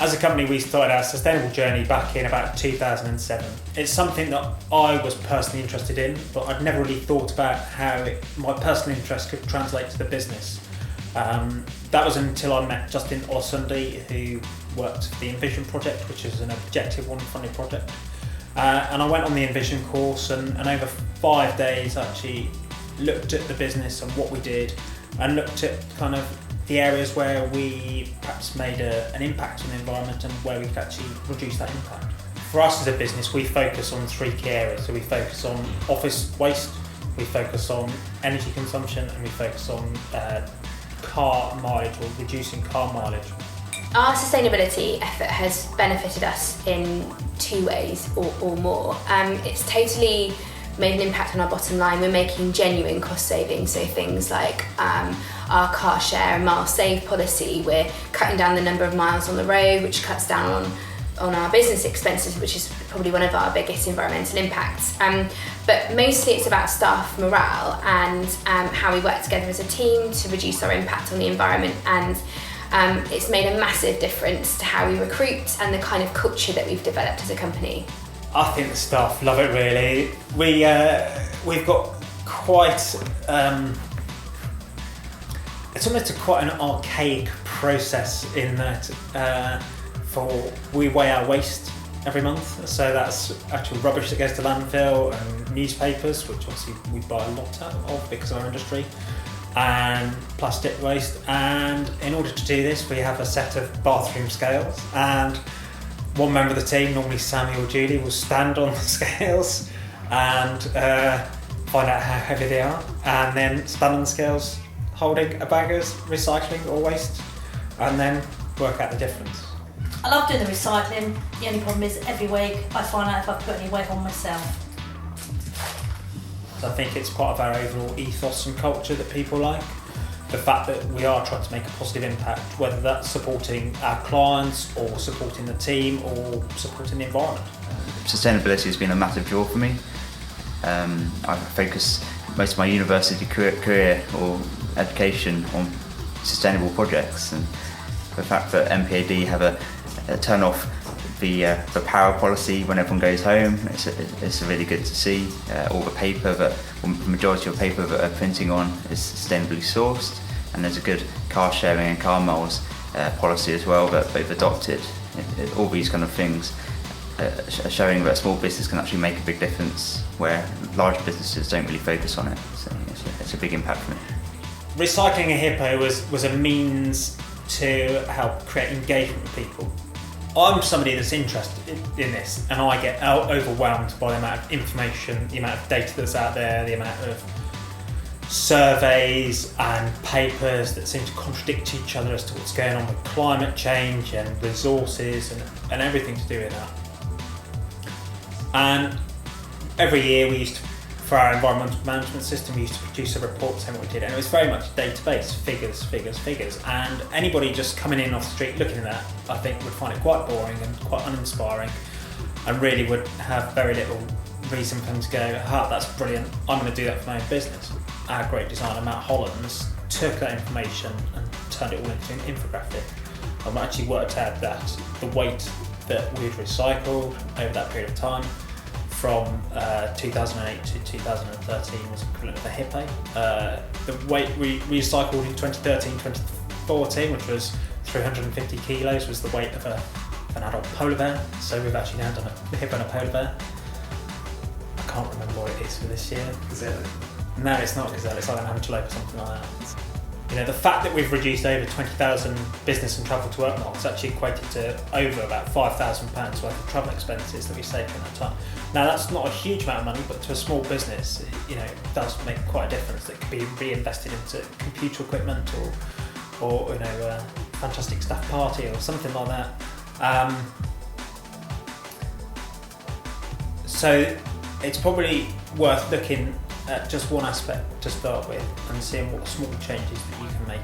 As a company, we started our sustainable journey back in about 2007. It's something that I was personally interested in, but I'd never really thought about how my personal interest could translate to the business. That was until I met Justin Olasunde, who worked for the Envision project, which is an Objective One funded project. And I went on the Envision course, and over 5 days actually looked at the business and what we did, and looked at kind of the areas where we perhaps made an impact on the environment and where we could actually reduce that impact. For us as a business, we focus on 3 key areas. So we focus on office waste, we focus on energy consumption, and we focus on car mileage, or reducing car mileage. Our sustainability effort has benefited us in 2 ways or more. It's totally made an impact on our bottom line. We're making genuine cost savings, so things like our car share and mile save policy. We're cutting down the number of miles on the road, which cuts down on our business expenses, which is probably one of our biggest environmental impacts. But mostly it's about staff morale and how we work together as a team to reduce our impact on the environment, and it's made a massive difference to how we recruit and the kind of culture that we've developed as a company. I think the staff love it really. We've got quite, it's almost quite an archaic process in that we weigh our waste every month. So that's actual rubbish that goes to landfill, and newspapers, which obviously we buy a lot of because of our industry, and plastic waste. And in order to do this, we have a set of bathroom scales, and one member of the team, normally Sammy or Julie, will stand on the scales and find out how heavy they are, and then stand on the scales holding a bag of recycling or waste, and then work out the difference. I love doing the recycling. The only problem is every week I find out if I've put any weight on myself. So I think it's part of our overall ethos and culture that people like. The fact that we are trying to make a positive impact, whether that's supporting our clients or supporting the team or supporting the environment. Sustainability has been a massive draw for me. I focus most of my university career or education on sustainable projects, and the fact that MPAD have a turn off the power policy when everyone goes home, it's really good to see. All the paper the majority of paper that are printing on is sustainably sourced, and there's a good car sharing and car miles policy as well that they've adopted. All these kind of things are showing that small business can actually make a big difference where large businesses don't really focus on it. So it's a big impact for me. Recycling a Hippo was a means to help create engagement with people. I'm somebody that's interested in this, and I get overwhelmed by the amount of information, the amount of data that's out there, the amount of surveys and papers that seem to contradict each other as to what's going on with climate change and resources and everything to do with that. And every year for our environmental management system, we used to produce a report saying what we did, and it was very much database, figures, and anybody just coming in off the street looking at that, I think would find it quite boring and quite uninspiring, and really would have very little reason for them to go, that's brilliant, I'm going to do that for my own business. Our great designer, Matt Hollands, took that information and turned it all into an infographic, and we actually worked out that the weight that we'd recycled over that period of time from 2008 to 2013 was equivalent of a Hippo. The weight we recycled in 2013-2014, which was 350 kilos, was the weight of an adult polar bear. So we've actually now done a Hippo and a polar bear. I can't remember what it is for this year. Gazelle? No, it's not gazelle, it's like an antelope or something like that. You know, the fact that we've reduced over 20,000 business and travel to work miles actually equated to over about £5,000 worth of travel expenses that we saved in that time. Now that's not a huge amount of money, but to a small business, it does make quite a difference. That could be reinvested into computer equipment or a fantastic staff party or something like that. So it's probably worth looking at just one aspect to start with and seeing what small changes that you can make